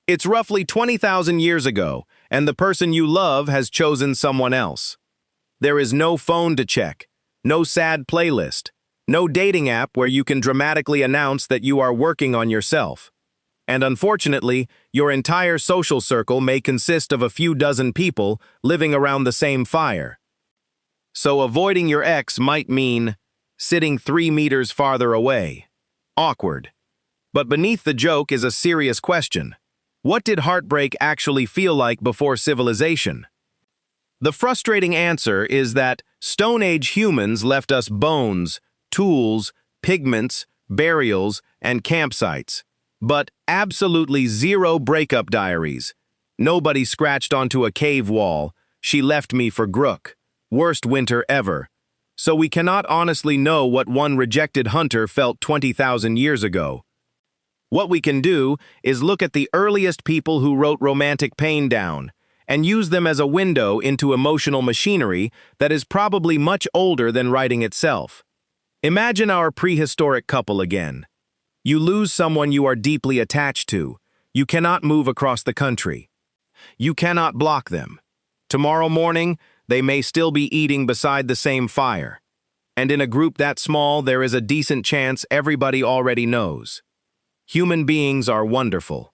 It's roughly 20,000 years ago, and the person you love has chosen someone else. There is no phone to check, no sad playlist, no dating app where you can dramatically announce that you are working on yourself. And unfortunately, your entire social circle may consist of a few dozen people living around the same fire. So avoiding your ex might mean sitting 3 meters farther away. Awkward. But beneath the joke is a serious question. What did heartbreak actually feel like before civilization? The frustrating answer is that Stone Age humans left us bones, tools, pigments, burials, and campsites. But absolutely zero breakup diaries. Nobody scratched onto a cave wall. She left me for Grook. Worst winter ever. So we cannot honestly know what one rejected hunter felt 20,000 years ago. What we can do is look at the earliest people who wrote romantic pain down and use them as a window into emotional machinery that is probably much older than writing itself. Imagine our prehistoric couple again. You lose someone you are deeply attached to. You cannot move across the country. You cannot block them. Tomorrow morning, they may still be eating beside the same fire. And in a group that small, there is a decent chance everybody already knows. Human beings are wonderful.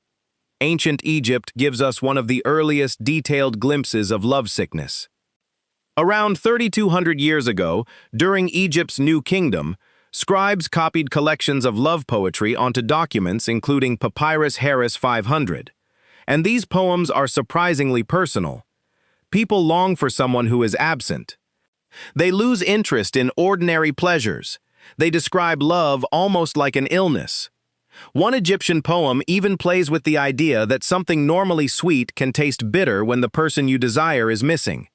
Ancient Egypt gives us one of the earliest detailed glimpses of lovesickness. Around 3,200 years ago, during Egypt's New Kingdom, scribes copied collections of love poetry onto documents including Papyrus Harris 500. And these poems are surprisingly personal. People long for someone who is absent. They lose interest in ordinary pleasures. They describe love almost like an illness. One Egyptian poem even plays with the idea that something normally sweet can taste bitter when the person you desire is missing.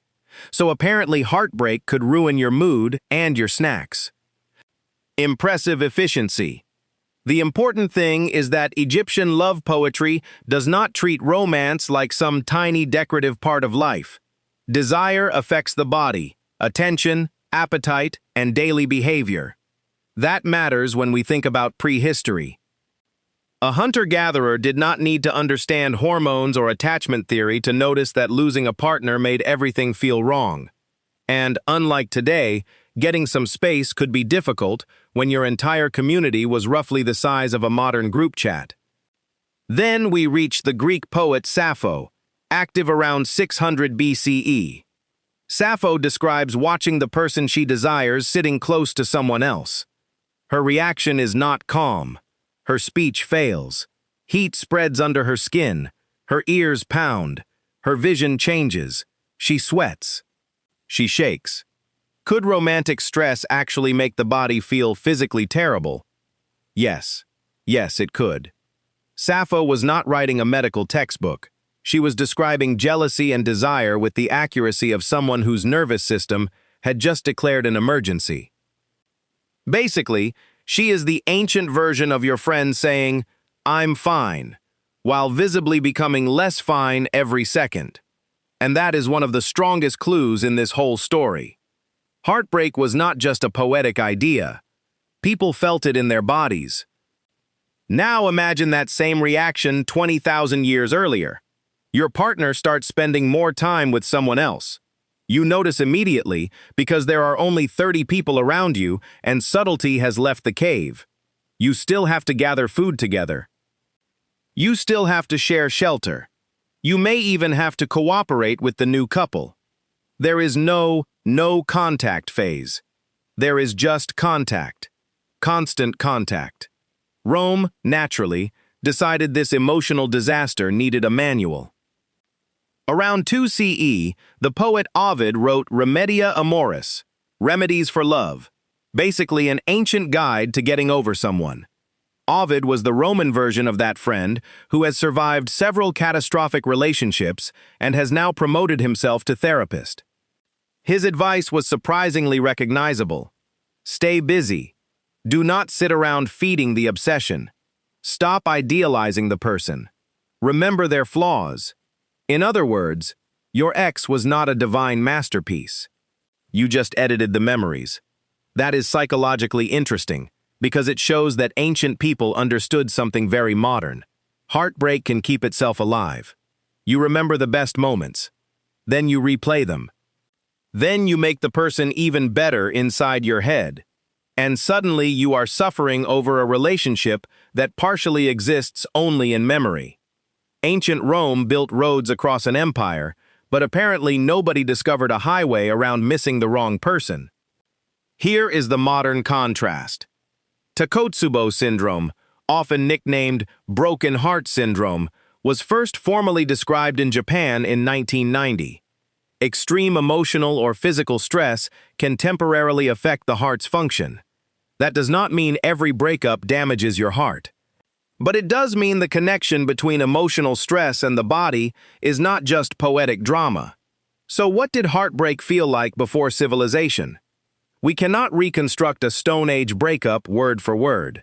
So apparently heartbreak could ruin your mood and your snacks. Impressive efficiency. The important thing is that Egyptian love poetry does not treat romance like some tiny decorative part of life. Desire affects the body, attention, appetite, and daily behavior. That matters when we think about prehistory. A hunter-gatherer did not need to understand hormones or attachment theory to notice that losing a partner made everything feel wrong. And, unlike today, getting some space could be difficult when your entire community was roughly the size of a modern group chat. Then we reach the Greek poet Sappho, active around 600 BCE. Sappho describes watching the person she desires sitting close to someone else. Her reaction is not calm. Her speech fails. Heat spreads under her skin. Her ears pound. Her vision changes. She sweats. She shakes. Could romantic stress actually make the body feel physically terrible? Yes. Yes, it could. Sappho was not writing a medical textbook. She was describing jealousy and desire with the accuracy of someone whose nervous system had just declared an emergency. Basically, she is the ancient version of your friend saying, "I'm fine," while visibly becoming less fine every second. And that is one of the strongest clues in this whole story. Heartbreak was not just a poetic idea. People felt it in their bodies. Now imagine that same reaction 20,000 years earlier. Your partner starts spending more time with someone else. You notice immediately because there are only 30 people around you and subtlety has left the cave. You still have to gather food together. You still have to share shelter. You may even have to cooperate with the new couple. There is no contact phase. There is just contact. Constant contact. Rome, naturally, decided this emotional disaster needed a manual. Around 2 CE, the poet Ovid wrote Remedia Amoris, Remedies for Love, basically an ancient guide to getting over someone. Ovid was the Roman version of that friend who has survived several catastrophic relationships and has now promoted himself to therapist. His advice was surprisingly recognizable. Stay busy. Do not sit around feeding the obsession. Stop idealizing the person. Remember their flaws. In other words, your ex was not a divine masterpiece. You just edited the memories. That is psychologically interesting, because it shows that ancient people understood something very modern. Heartbreak can keep itself alive. You remember the best moments. Then you replay them. Then you make the person even better inside your head. And suddenly you are suffering over a relationship that partially exists only in memory. Ancient Rome built roads across an empire, but apparently nobody discovered a highway around missing the wrong person. Here is the modern contrast. Takotsubo syndrome, often nicknamed broken heart syndrome, was first formally described in Japan in 1990. Extreme emotional or physical stress can temporarily affect the heart's function. That does not mean every breakup damages your heart. But it does mean the connection between emotional stress and the body is not just poetic drama. So what did heartbreak feel like before civilization? We cannot reconstruct a Stone Age breakup word for word.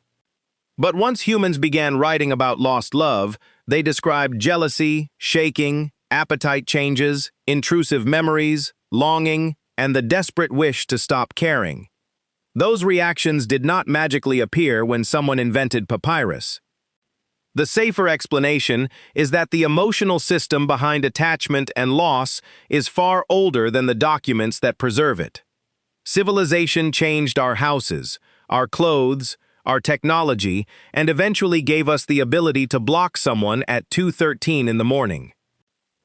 But once humans began writing about lost love, they described jealousy, shaking, appetite changes, intrusive memories, longing, and the desperate wish to stop caring. Those reactions did not magically appear when someone invented papyrus. The safer explanation is that the emotional system behind attachment and loss is far older than the documents that preserve it. Civilization changed our houses, our clothes, our technology, and eventually gave us the ability to block someone at 2:13 in the morning.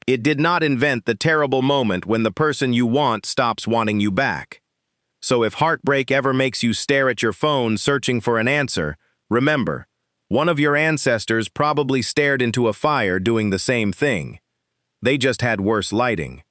It did not invent the terrible moment when the person you want stops wanting you back. So if heartbreak ever makes you stare at your phone searching for an answer, remember, one of your ancestors probably stared into a fire doing the same thing. They just had worse lighting.